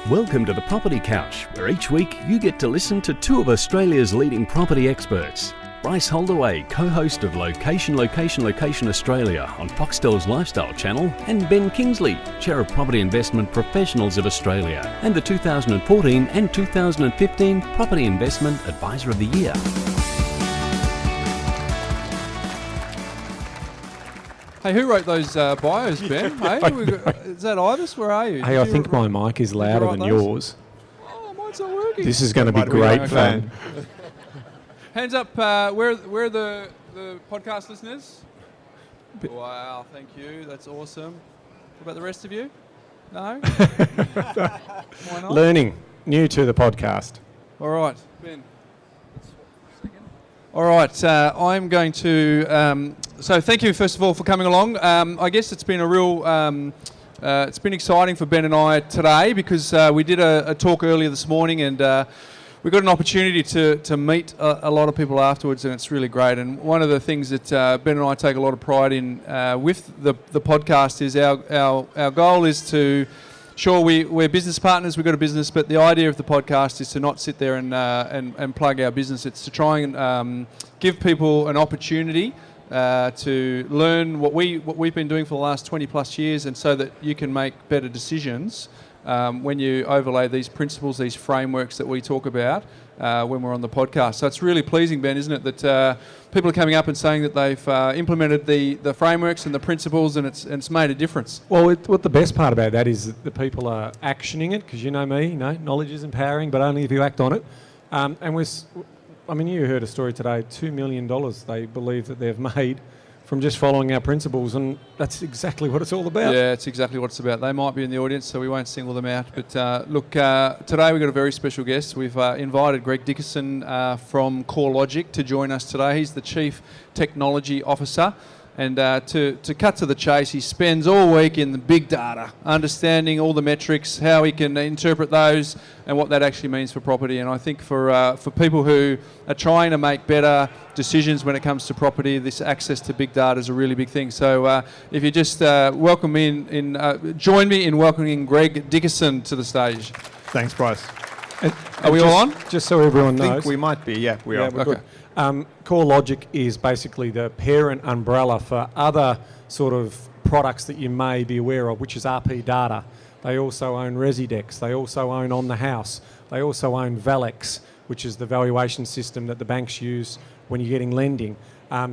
Welcome to the Property Couch, where each week you get to listen to two of Australia's leading property experts. Bryce Holdaway, co-host of Location Australia on Foxtel's Lifestyle Channel, and Ben Kingsley, Chair of Property Investment Professionals of Australia and the 2014 and 2015 Property Investment Advisor of the Year. Hey, who wrote those bios, Ben? Hey, is that Ibis? Where are you? Hey, I think my mic is louder than yours. Oh, mine's not working. This is going to be great fun. Hands up, where are the podcast listeners? Wow, thank you. That's awesome. What about the rest of you? No? Why not? Learning, new to the podcast. All right, Ben. All right, I'm going to... so thank you, first of all, for coming along. I guess it's been a real... it's been exciting for Ben and I today because we did a talk earlier this morning and we got an opportunity to meet a lot of people afterwards, and it's really great. And one of the things that Ben and I take a lot of pride in with the podcast is our goal is to... Sure, we're business partners, we've got a business, but the idea of the podcast is to not sit there and plug our business. It's to try and give people an opportunity to learn what we've been doing for the last 20 plus years, and so that you can make better decisions when you overlay these principles, these frameworks that we talk about when we're on the podcast. So it's really pleasing, Ben, isn't it, that people are coming up and saying that they've implemented the frameworks and the principles, and it's made a difference. Well, what the best part about that is that the people are actioning it, because you know me, knowledge is empowering, but only if you act on it. You heard a story today, $2 million they believe that they've made from just following our principles, and that's exactly what it's all about. Yeah, it's exactly what it's about. They might be in the audience, so we won't single them out. But look, today we've got a very special guest. We've invited Greg Dickason from Corelogic to join us today. He's the Chief Technology Officer. And to cut to the chase, he spends all week in the big data, understanding all the metrics, how he can interpret those, and what that actually means for property. And I think for people who are trying to make better decisions when it comes to property, this access to big data is a really big thing. So if you just join me in welcoming Greg Dickason to the stage. Thanks, Bryce. Are we all on? Just so everyone knows. I think we might be, yeah, we are. We're good. Corelogic is basically the parent umbrella for other sort of products that you may be aware of, which is RP Data. They also own Residex. They also own On the House. They also own Valex, which is the valuation system that the banks use when you're getting lending.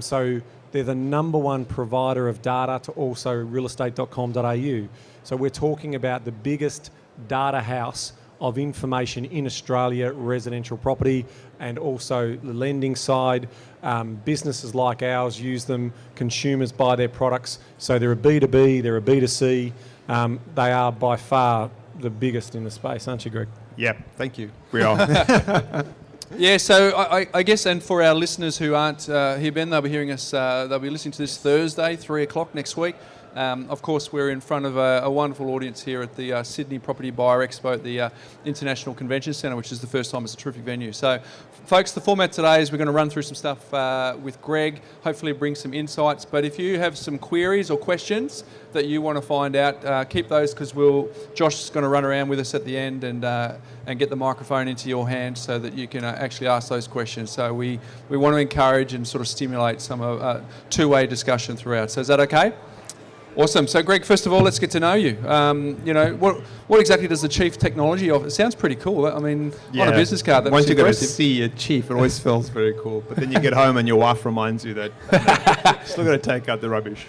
So they're the number one provider of data to also realestate.com.au. So we're talking about the biggest data house of information in Australia, residential property, and also the lending side. Businesses like ours use them, consumers buy their products, so they're a B2B, they're a B2C. They are by far the biggest in the space, aren't you, Greg? Yeah, thank you. We are. Yeah, so I guess, and for our listeners who aren't here, Ben, they'll be hearing us, they'll be listening to this Thursday, 3 o'clock next week. Of course, we're in front of a wonderful audience here at the Sydney Property Buyers Expo at the International Convention Centre, which is the first time. It's a terrific venue. So, folks, the format today is we're going to run through some stuff with Greg, hopefully bring some insights. But if you have some queries or questions that you want to find out, keep those, because Josh is going to run around with us at the end and get the microphone into your hand so that you can actually ask those questions. So we want to encourage and sort of stimulate some two-way discussion throughout. So is that okay? Awesome. So, Greg, first of all, let's get to know you. What exactly does the Chief Technology Officer... It sounds pretty cool. I mean, on a business card, that once was you got to impressive. see a chief, it always feels very cool. But then you get home and your wife reminds you that still got to take out the rubbish.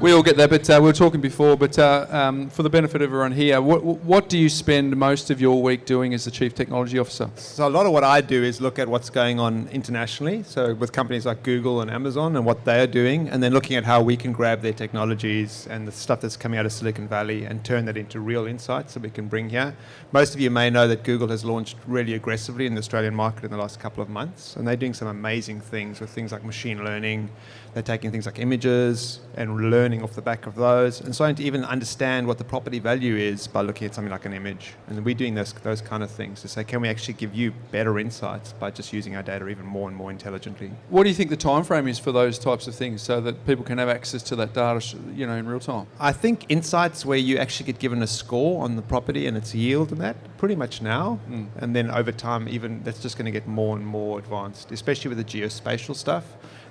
We all get that, but we were talking before. But for the benefit of everyone here, what do you spend most of your week doing as the Chief Technology Officer? So a lot of what I do is look at what's going on internationally, so with companies like Google and Amazon and what they are doing, and then looking at how we can grab their technologies and the stuff that's coming out of Silicon Valley and turn that into real insights that we can bring here. Most of you may know that Google has launched really aggressively in the Australian market in the last couple of months, and they're doing some amazing things with things like machine learning. They're taking things like images and learning off the back of those and starting to even understand what the property value is by looking at something like an image. And we're doing those kind of things to say, can we actually give you better insights by just using our data even more and more intelligently? What do you think the time frame is for those types of things so that people can have access to that data, in real time? I think insights where you actually get given a score on the property and its yield and that, pretty much now. And then over time, even that's just going to get more and more advanced, especially with the geospatial stuff.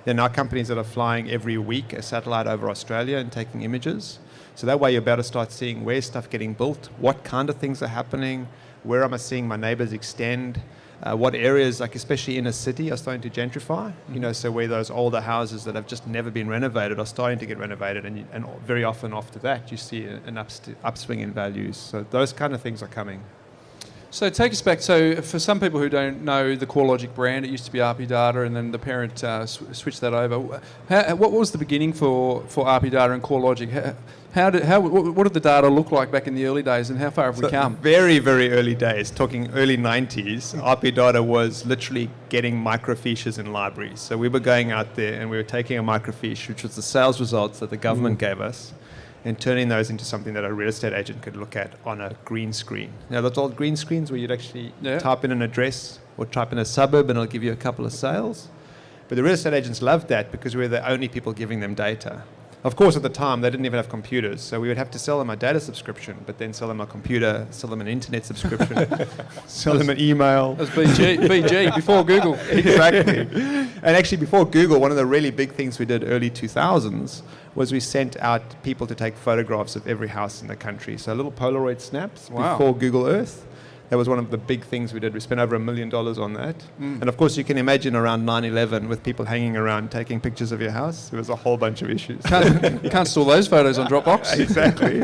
There are now companies that are flying every week a satellite over Australia and taking images. So that way you're about to start seeing where's stuff getting built, what kind of things are happening, where am I seeing my neighbours extend, what areas, like especially in a city, are starting to gentrify. So where those older houses that have just never been renovated are starting to get renovated, and very often after that you see an upswing in values. So those kind of things are coming. So take us back. So for some people who don't know the Corelogic brand, it used to be RP Data, and then the parent switched that over. What was the beginning for RP Data and Corelogic? What did the data look like back in the early days, and how far have we come? Very, very early days, talking early 90s, RP Data was literally getting microfiches in libraries. So we were going out there and we were taking a microfiche, which was the sales results that the government gave us, and turning those into something that a real estate agent could look at on a green screen. Now, those old green screens where you'd actually type in an address or type in a suburb and it'll give you a couple of sales. But the real estate agents loved that because we were the only people giving them data. Of course, at the time, they didn't even have computers, so we would have to sell them a data subscription, but then sell them a computer, sell them an internet subscription, sell them an email. That was BG, before Google. Exactly. And actually, before Google, one of the really big things we did early 2000s was we sent out people to take photographs of every house in the country. So little Polaroid snaps before Google Earth. That was one of the big things we did. We spent over $1 million on that. And of course, you can imagine around 9/11 with people hanging around taking pictures of your house. There was a whole bunch of issues. Can't store those photos on Dropbox. Exactly.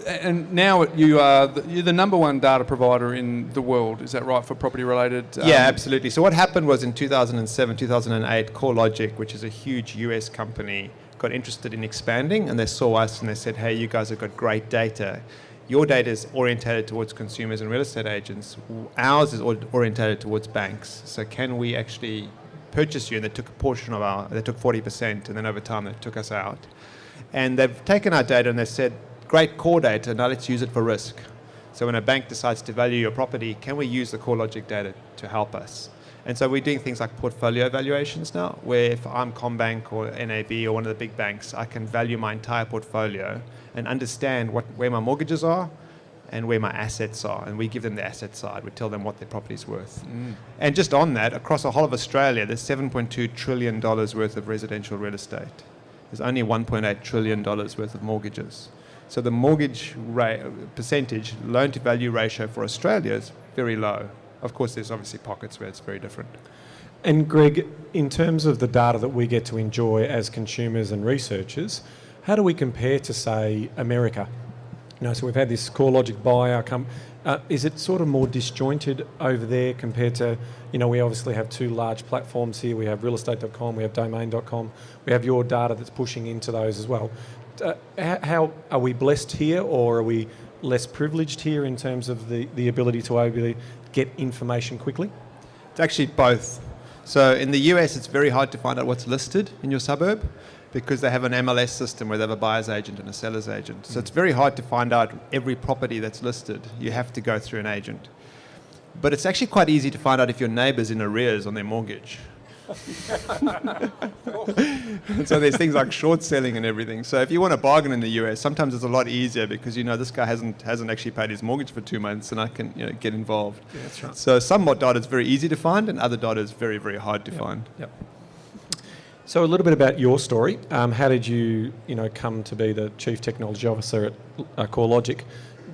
And now you're the number one data provider in the world. Is that right, for property related? Yeah, absolutely. So what happened was in 2007, 2008, Corelogic, which is a huge US company, got interested in expanding, and they saw us and they said, hey, you guys have got great data. Your data is orientated towards consumers and real estate agents. Ours is orientated towards banks. So can we actually purchase you? And they took a portion of they took 40%, and then over time they took us out. And they've taken our data and they said, great core data, now let's use it for risk. So when a bank decides to value your property, can we use the Corelogic data to help us? And so we're doing things like portfolio valuations now, where if I'm Combank or NAB or one of the big banks, I can value my entire portfolio and understand where my mortgages are and where my assets are. And we give them the asset side. We tell them what their property's worth. And just on that, across the whole of Australia, there's $7.2 trillion worth of residential real estate. There's only $1.8 trillion worth of mortgages. So the mortgage percentage, loan-to-value ratio for Australia is very low. Of course, there's obviously pockets where it's very different. And Greg, in terms of the data that we get to enjoy as consumers and researchers, how do we compare to, say, America? So we've had this Corelogic buyer come. Is it sort of more disjointed over there compared to, we obviously have two large platforms here. We have realestate.com, we have domain.com. We have your data that's pushing into those as well. How are we blessed here, or are we less privileged here in terms of the ability to get information quickly? It's actually both. So in the US, it's very hard to find out what's listed in your suburb because they have an MLS system where they have a buyer's agent and a seller's agent. So it's very hard to find out every property that's listed. You have to go through an agent. But it's actually quite easy to find out if your neighbour's in arrears on their mortgage. And so there's things like short selling and everything. So if you want to bargain in the US, sometimes it's a lot easier because this guy hasn't actually paid his mortgage for 2 months, and I can get involved. Yeah, that's right. So some data is very easy to find, and other data is very, very hard to find. Yep. So a little bit about your story. How did you come to be the Chief Technology Officer at Corelogic?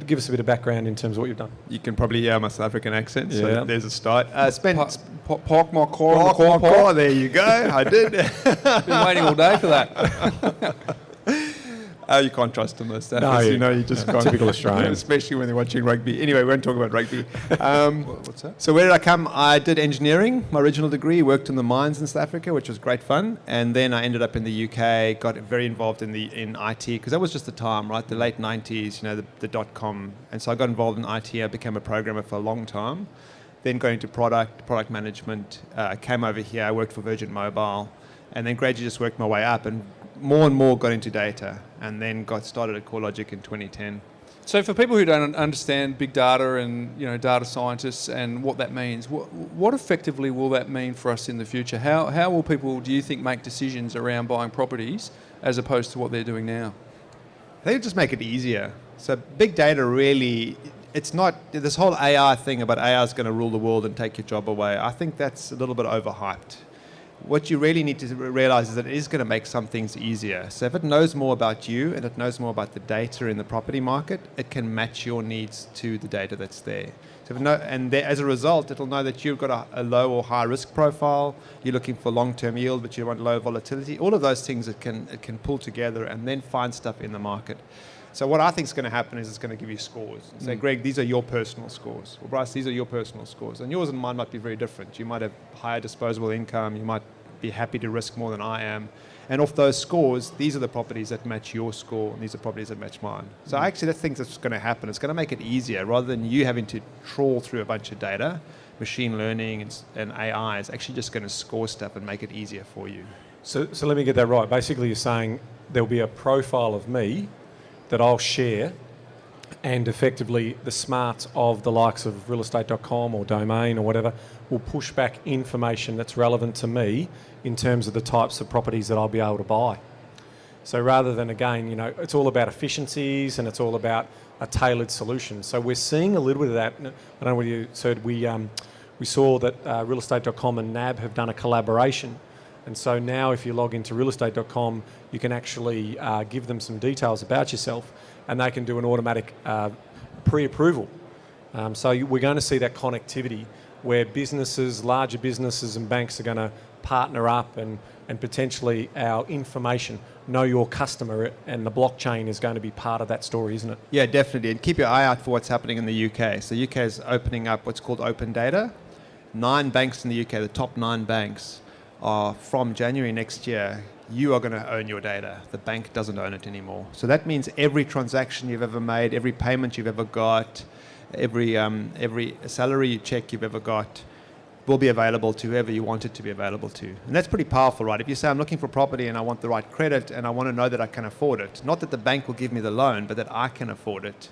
Give us a bit of background in terms of what you've done. You can probably hear my South African accent, so there's a start. Park my car. There you go. I did. Been waiting all day for that. You can't trust them, those stuff. No, you just can't. Typical Australian. Especially when they're watching rugby. Anyway, we won't talk about rugby. What's that? So where did I come? I did engineering, my original degree, worked in the mines in South Africa, which was great fun. And then I ended up in the UK, got very involved in IT, because that was just the time, right? The late 90s, the dot-com. And so I got involved in IT. I became a programmer for a long time. Then going into product management. I came over here, I worked for Virgin Mobile, and then gradually just worked my way up and more got into data, and then got started at Corelogic in 2010. So for people who don't understand big data and data scientists and what that means, what effectively will that mean for us in the future? How will people, do you think, make decisions around buying properties as opposed to what they're doing now? They just make it easier. So big data really, it's not this whole AI thing about AI is going to rule the world and take your job away. I think that's a little bit overhyped. What you really need to realize is that it is going to make some things easier. So if it knows more about you and it knows more about the data in the property market, it can match your needs to the data that's there. So as a result, it'll know that you've got a low or high risk profile, you're looking for long-term yield, but you want low volatility. All of those things it can pull together and then find stuff in the market. So what I think is going to happen is it's going to give you scores. Say, Greg, these are your personal scores. Well, Bryce, these are your personal scores. And yours and mine might be very different. You might have higher disposable income. You might be happy to risk more than I am. And off those scores, these are the properties that match your score, and these are properties that match mine. So I actually think that's going to happen. It's going to make it easier. Rather than you having to trawl through a bunch of data, machine learning and AI is actually just going to score stuff and make it easier for you. So let me get that right. Basically, you're saying there'll be a profile of me that I'll share, and effectively the smarts of the likes of realestate.com or Domain or whatever will push back information that's relevant to me in terms of the types of properties that I'll be able to buy. So rather than, again, it's all about efficiencies and it's all about a tailored solution. So we're seeing a little bit of that. I don't know whether you heard, we saw that realestate.com and NAB have done a collaboration. And so now if you log into realestate.com, you can actually give them some details about yourself and they can do an automatic pre-approval. So we're going to see that connectivity where businesses, larger businesses and banks are going to partner up and potentially our information, know your customer, and the blockchain is going to be part of that story, isn't it? Yeah, definitely. And keep your eye out for what's happening in the UK. So UK is opening up what's called open data. 9 banks in the UK, the top 9 banks, are from January next year, you are going to own your data. The bank doesn't own it anymore. So that means every transaction you've ever made, every payment you've ever got, every salary check you've ever got will be available to whoever you want it to be available to. And that's pretty powerful, right? If you say I'm looking for property and I want the right credit and I want to know that I can afford it, not that the bank will give me the loan, but that I can afford it,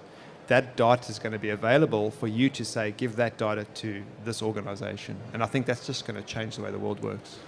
that data is going to be available for you to say, give that data to this organization. And I think that's just going to change the way the world works.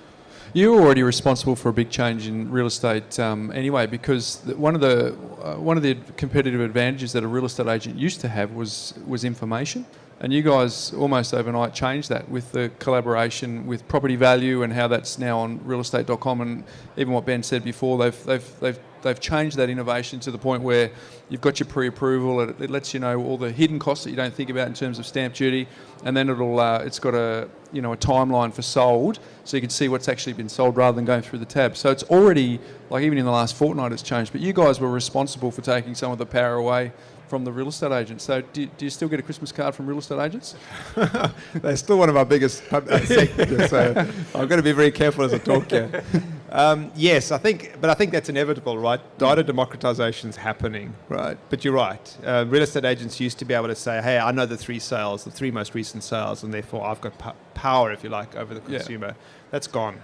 You're already responsible for a big change in real estate anyway, because one of the competitive advantages that a real estate agent used to have was information, and you guys almost overnight changed that with the collaboration with Property Value and how that's now on realestate.com, and even what Ben said before, they've changed that innovation to the point where you've got your pre-approval. It lets you know all the hidden costs that you don't think about in terms of stamp duty, and then it's got a timeline for sold, so you can see what's actually been sold rather than going through the tab. So it's already, like, even in the last fortnight it's changed. But you guys were responsible for taking some of the power away from the real estate agents. So do you still get a Christmas card from real estate agents? They're still one of our biggest sectors, so I've got to be very careful as I talk here. Yes, I think that's inevitable, right? Data democratization is happening, right? But you're right. Real estate agents used to be able to say, hey, I know the 3 most recent sales, and therefore I've got power, if you like, over the consumer. Yeah. That's gone.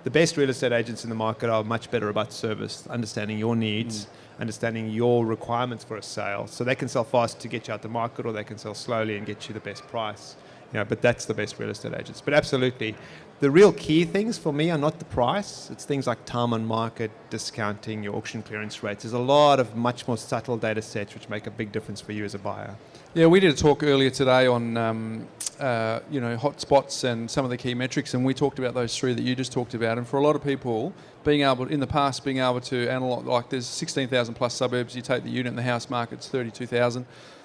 The best real estate agents in the market are much better about service, understanding your needs, understanding your requirements for a sale. So they can sell fast to get you out the market, or they can sell slowly and get you the best price. But that's the best real estate agents. But absolutely, the real key things for me are not the price. It's things like time on market, discounting, your auction clearance rates. There's a lot of much more subtle data sets which make a big difference for you as a buyer. Yeah, we did a talk earlier today on hotspots and some of the key metrics, and we talked about those 3 that you just talked about. And for a lot of people, being able to analyse, like there's 16,000 plus suburbs. You take the unit and the house market's 32,000.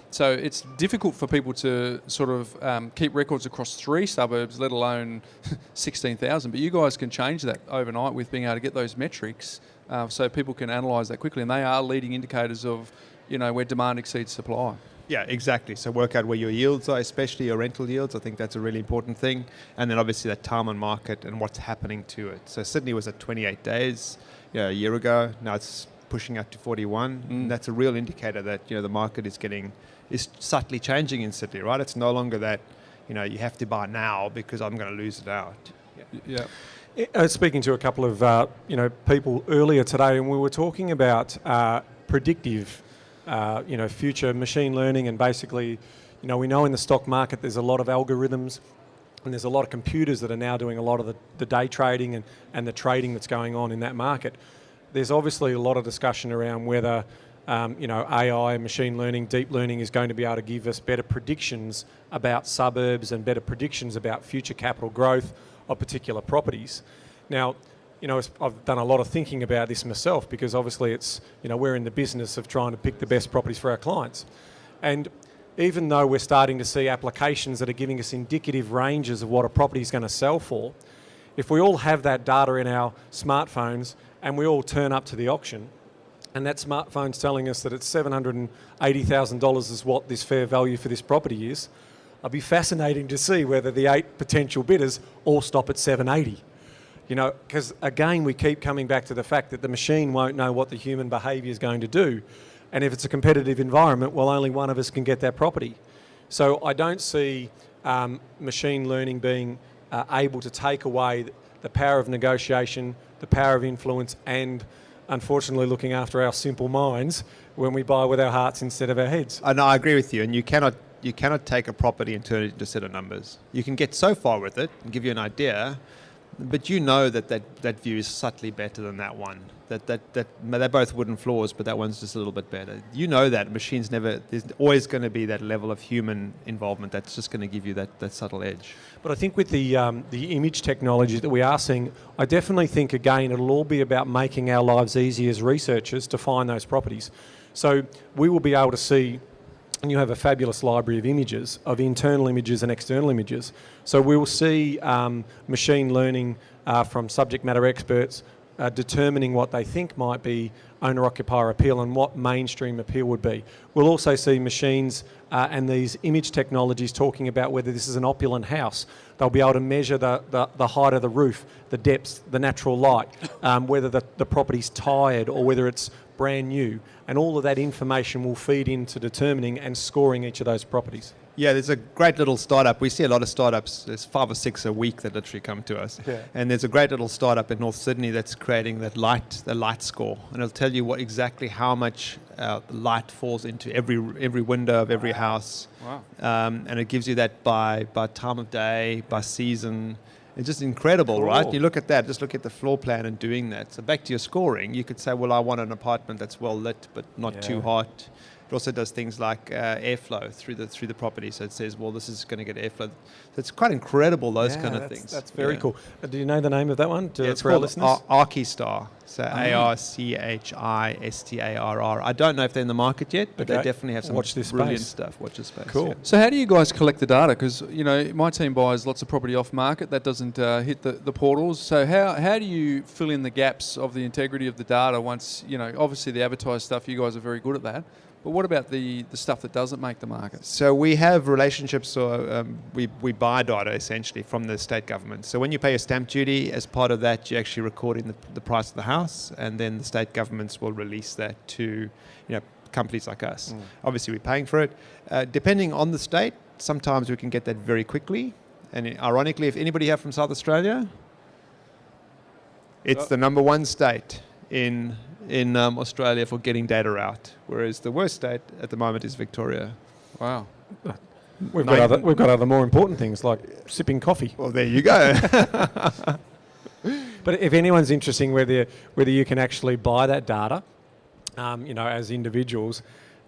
So it's difficult for people to sort of keep records across 3 suburbs, let alone 16,000. But you guys can change that overnight with being able to get those metrics, so people can analyse that quickly, and they are leading indicators of where demand exceeds supply. Yeah, exactly. So work out where your yields are, especially your rental yields. I think that's a really important thing. And then obviously that time on market and what's happening to it. So Sydney was at 28 days a year ago. Now it's pushing up to 41. And that's a real indicator that the market is subtly changing in Sydney, right? It's no longer that you have to buy now because I'm going to lose it out. Yeah. Speaking to a couple of people earlier today, and we were talking about predictive future machine learning, and basically, we know in the stock market there's a lot of algorithms and there's a lot of computers that are now doing a lot of the day trading and the trading that's going on in that market. there's obviously a lot of discussion around whether AI, machine learning, deep learning is going to be able to give us better predictions about suburbs and better predictions about future capital growth of particular properties. Now, I've done a lot of thinking about this myself, because obviously it's, we're in the business of trying to pick the best properties for our clients. And even though we're starting to see applications that are giving us indicative ranges of what a property is going to sell for, if we all have that data in our smartphones and we all turn up to the auction, and that smartphone's telling us that it's $780,000 is what this fair value for this property is, I'd be fascinating to see whether the 8 potential bidders all stop at 780. Because again, we keep coming back to the fact that the machine won't know what the human behaviour is going to do. And if it's a competitive environment, well, only one of us can get that property. So I don't see machine learning being able to take away the power of negotiation, the power of influence, and unfortunately looking after our simple minds when we buy with our hearts instead of our heads. No, I agree with you. And you cannot take a property and turn it into a set of numbers. You can get so far with it and give you an idea, but that view is subtly better than that one. They're both wooden floors, but that one's just a little bit better. That machines never. There's always going to be that level of human involvement that's just going to give you that subtle edge. But I think with the image technology that we are seeing, I definitely think again it'll all be about making our lives easy as researchers to find those properties. So we will be able to see. And you have a fabulous library of images, of internal images and external images. So we will see machine learning from subject matter experts determining what they think might be owner-occupier appeal and what mainstream appeal would be. We'll also see machines and these image technologies talking about whether this is an opulent house. They'll be able to measure the height of the roof, the depths, the natural light, whether the property's tired or whether it's brand new. And all of that information will feed into determining and scoring each of those properties. Yeah, there's a great little startup. We see a lot of startups. There's 5 or 6 a week that literally come to us. Yeah. And there's a great little startup in North Sydney that's creating the light score. And it'll tell you exactly how much light falls into every window of every house. Wow. And it gives you that by time of day, by season. It's just incredible, Cool. right? You look at that, just look at the floor plan and doing that. So back to your scoring, you could say, well, I want an apartment that's well lit but not too hot. It also does things like airflow through the property. So it says, well, this is going to get airflow. So it's quite incredible, those kind of things. That's very cool. Do you know the name of that one it's for our called listeners? Archistar. So ARCHISTARR. I don't know if they're in the market yet, but they definitely have some brilliant stuff. Watch this space. Cool. Yeah. So how do you guys collect the data? Because my team buys lots of property off market. That doesn't hit the portals. So how do you fill in the gaps of the integrity of the data once, obviously the advertised stuff, you guys are very good at that. But what about the stuff that doesn't make the market? So we have relationships, or we buy data essentially from the state government. So when you pay your stamp duty, as part of that, you're actually recording the price of the house, and then the state governments will release that to companies like us. Obviously, we're paying for it. Depending on the state, sometimes we can get that very quickly. And ironically, if anybody here from South Australia, it's the number 1 state in Australia for getting data out, whereas the worst state at the moment is Victoria. Wow. We've got other more important things like sipping coffee. Well, there you go. But if anyone's interested whether you can actually buy that data, as individuals,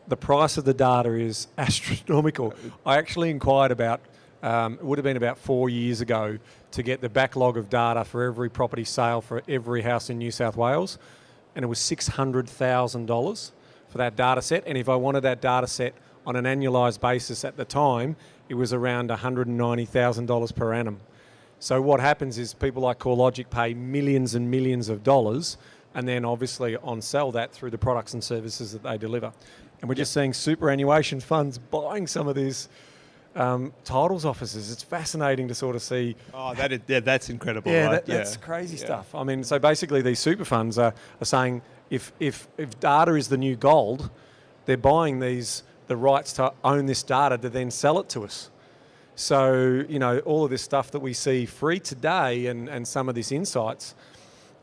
the price of the data is astronomical. I actually inquired about, it would have been about 4 years ago, to get the backlog of data for every property sale for every house in New South Wales. And it was $600,000 for that data set. And if I wanted that data set on an annualised basis at the time, it was around $190,000 per annum. So what happens is people like Corelogic pay millions and millions of dollars and then obviously on-sell that through the products and services that they deliver. And we're just seeing superannuation funds buying some of these titles offices. It's fascinating to sort of see. Oh, that's incredible, yeah, right? That's crazy stuff. I mean, so basically these super funds are saying if data is the new gold, they're buying the rights to own this data to then sell it to us. So, all of this stuff that we see free today and some of these insights,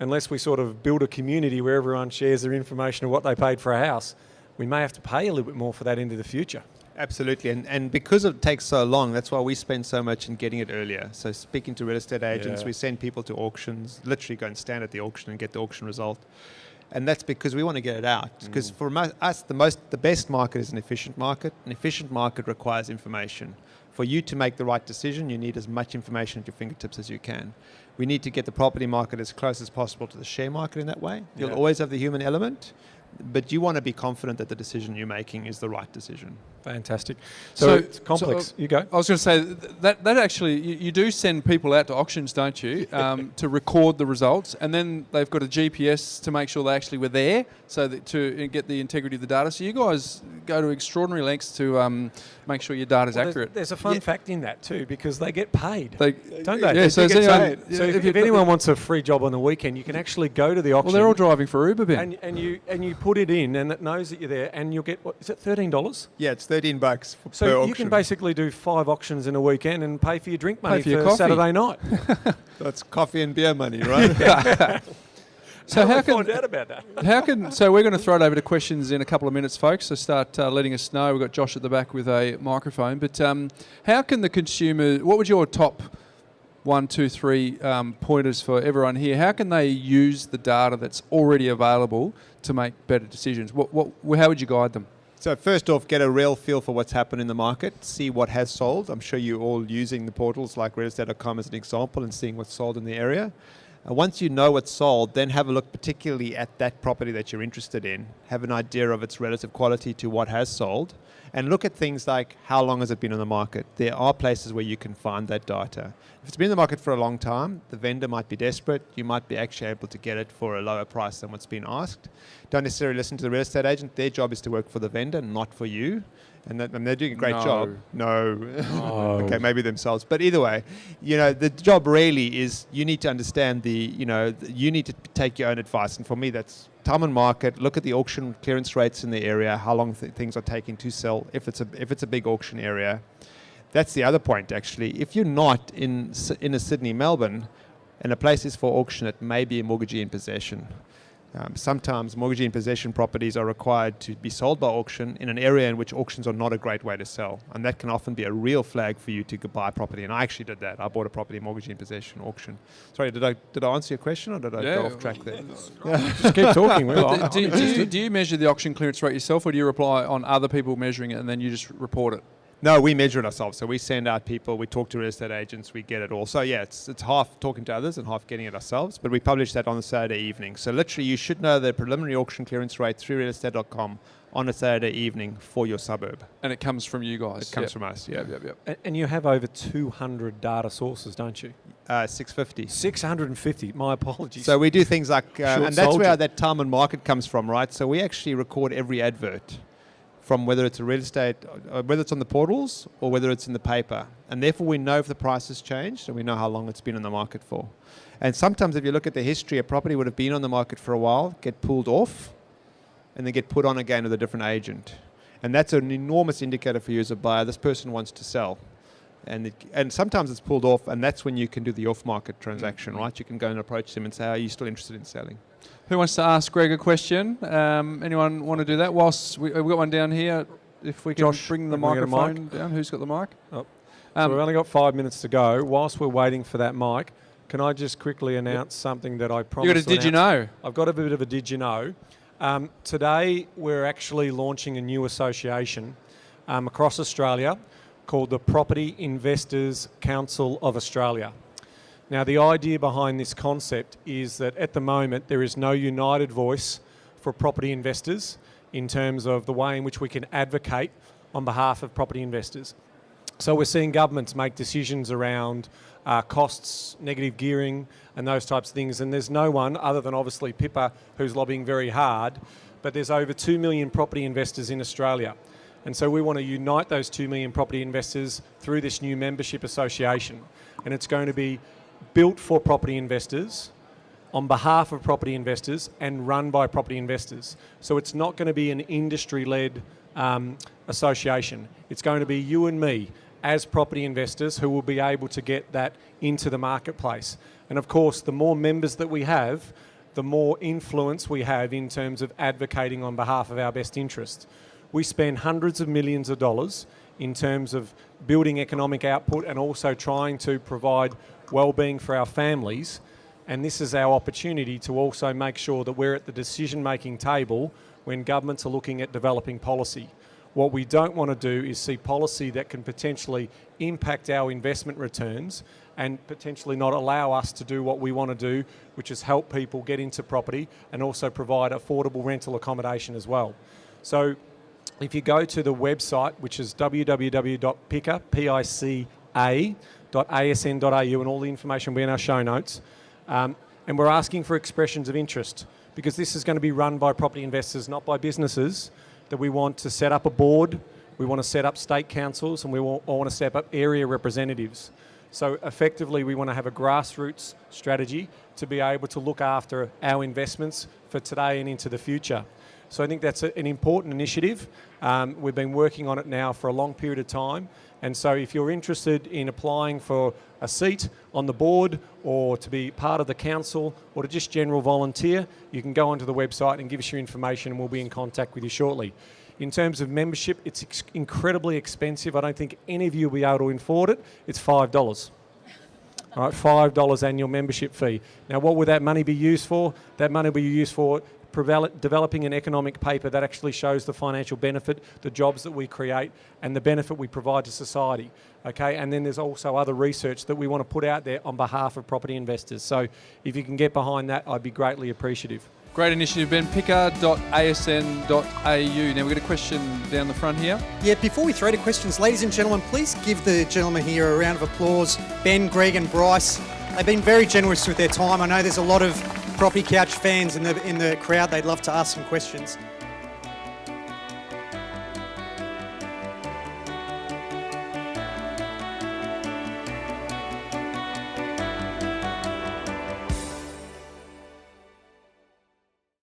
unless we sort of build a community where everyone shares their information of what they paid for a house, we may have to pay a little bit more for that into the future. Absolutely, and because it takes so long, that's why we spend so much in getting it earlier. So speaking to real estate agents, we send people to auctions, literally go and stand at the auction and get the auction result. And that's because we want to get it out. Because for us, the best market is an efficient market. An efficient market requires information. For you to make the right decision, you need as much information at your fingertips as you can. We need to get the property market as close as possible to the share market in that way. You'll always have the human element, but you want to be confident that the decision you're making is the right decision. Fantastic. So it's complex. You go. I was going to say that actually you do send people out to auctions, don't you, to record the results, and then they've got a GPS to make sure they actually were there, so that to get the integrity of the data. So you guys go to extraordinary lengths to make sure your data is accurate. There's a fun fact in that too, because they get paid, don't they? they? Yeah. So if anyone wants a free job on the weekend, you can actually go to the auction. Well, they're all driving for Uber, Ben. And you put it in, and it knows that you're there, and you'll get, what is it, $13? Yeah, it's $13 per auction. So you can basically do 5 auctions in a weekend and pay for your drink money for your coffee. Saturday night. That's coffee and beer money, right? So how can find out about that? So we're going to throw it over to questions in a couple of minutes, folks. So start letting us know. We've got Josh at the back with a microphone. But how can the consumer? What would your top 1, 2, 3 pointers for everyone here? How can they use the data that's already available to make better decisions? How would you guide them? So first off, get a real feel for what's happened in the market. See what has sold. I'm sure you're all using the portals like realestate.com as an example and seeing what's sold in the area. Once you know what's sold, then have a look particularly at that property that you're interested in. Have an idea of its relative quality to what has sold. And look at things like how long has it been on the market. There are places where you can find that data. If it's been in the market for a long time, the vendor might be desperate. You might be actually able to get it for a lower price than what's been asked. Don't necessarily listen to the real estate agent. Their job is to work for the vendor, not for you. And they're doing a great job. No. Okay, maybe themselves. But either way, the job really is you need to understand you need to take your own advice. And for me, that's time on market. Look at the auction clearance rates in the area, how long things are taking to sell. If it's a big auction area, that's the other point actually. If you're not in a Sydney, Melbourne, and a place is for auction, it may be a mortgagee in possession. Sometimes mortgagee in possession properties are required to be sold by auction in an area in which auctions are not a great way to sell. And that can often be a real flag for you to buy property. And I actually did that. I bought a property mortgagee in possession auction. Sorry, did I answer your question or did I go off track there? Just keep talking. Do you measure the auction clearance rate yourself, or do you rely on other people measuring it and then you just report it? No, we measure it ourselves. So we send out people, we talk to real estate agents, we get it all. So yeah, it's half talking to others and half getting it ourselves, but we publish that on a Saturday evening. So literally you should know the preliminary auction clearance rate through realestate.com on a Saturday evening for your suburb. And it comes from you guys? It comes from us, yeah. Yep. And you have over 200 data sources, don't you? 650. 650, my apologies. So we do things like, and that's where that time on market comes from, right? So we actually record every advert, from whether it's a real estate, whether it's on the portals or whether it's in the paper. And therefore we know if the price has changed and we know how long it's been on the market for. And sometimes if you look at the history, a property would have been on the market for a while, get pulled off, and then get put on again with a different agent. And that's an enormous indicator for you as a buyer. This person wants to sell. And sometimes it's pulled off, and that's when you can do the off-market transaction, right? You can go and approach them and say, are you still interested in selling? Who wants to ask Greg a question? Anyone want to do that? Whilst we've got one down here, if we can Josh, bring the microphone down. Who's got the mic? So we've only got 5 minutes to go. Whilst we're waiting for that mic, can I just quickly announce something that I promised? You got a did you know? I've got a bit of a did you know. Today we're actually launching a new association across Australia called the Property Investors Council of Australia. Now, the idea behind this concept is that at the moment there is no united voice for property investors in terms of the way in which we can advocate on behalf of property investors. So we're seeing governments make decisions around costs, negative gearing and those types of things, and there's no one other than obviously Pippa who's lobbying very hard, but there's over 2 million property investors in Australia. And so we want to unite those 2 million property investors through this new membership association. And it's going to be built for property investors, on behalf of property investors, and run by property investors. So it's not going to be an industry-led association. It's going to be you and me as property investors who will be able to get that into the marketplace. And of course, the more members that we have, the more influence we have in terms of advocating on behalf of our best interests. We spend hundreds of millions of dollars in terms of building economic output and also trying to provide well-being for our families And this is our opportunity to also make sure that we're at the decision-making table when governments are looking at developing policy. What we don't want to do is see policy that can potentially impact our investment returns and potentially not allow us to do what we want to do, which is help people get into property and also provide affordable rental accommodation as well. So if you go to the website, which is www.pica.asn.au, and all the information will be in our show notes, and we're asking for expressions of interest, because this is going to be run by property investors, not by businesses, that we want to set up a board, we want to set up state councils, and we want to set up area representatives. So effectively, we want to have a grassroots strategy to be able to look after our investments for today and into the future. So I think that's an important initiative. We've been working on it now for a long period of time. And so if you're interested in applying for a seat on the board or to be part of the council or to just general volunteer, you can go onto the website and give us your information, and we'll be in contact with you shortly. In terms of membership, it's incredibly expensive. I don't think any of you will be able to afford it. It's $5. All right, $5 annual membership fee. Now, what would that money be used for? That money will be used for developing an economic paper that actually shows the financial benefit, the jobs that we create, and the benefit we provide to society. Okay, and then there's also other research that we want to put out there on behalf of property investors. So if you can get behind that, I'd be greatly appreciative. Great initiative, Ben. pica.asn.au. Now we've got a question down the front here. Yeah, before we throw to questions, ladies and gentlemen, please give the gentlemen here a round of applause. Ben, Greg and Bryce. They've been very generous with their time. I know there's a lot of Property Couch fans in the crowd. They'd love to ask some questions.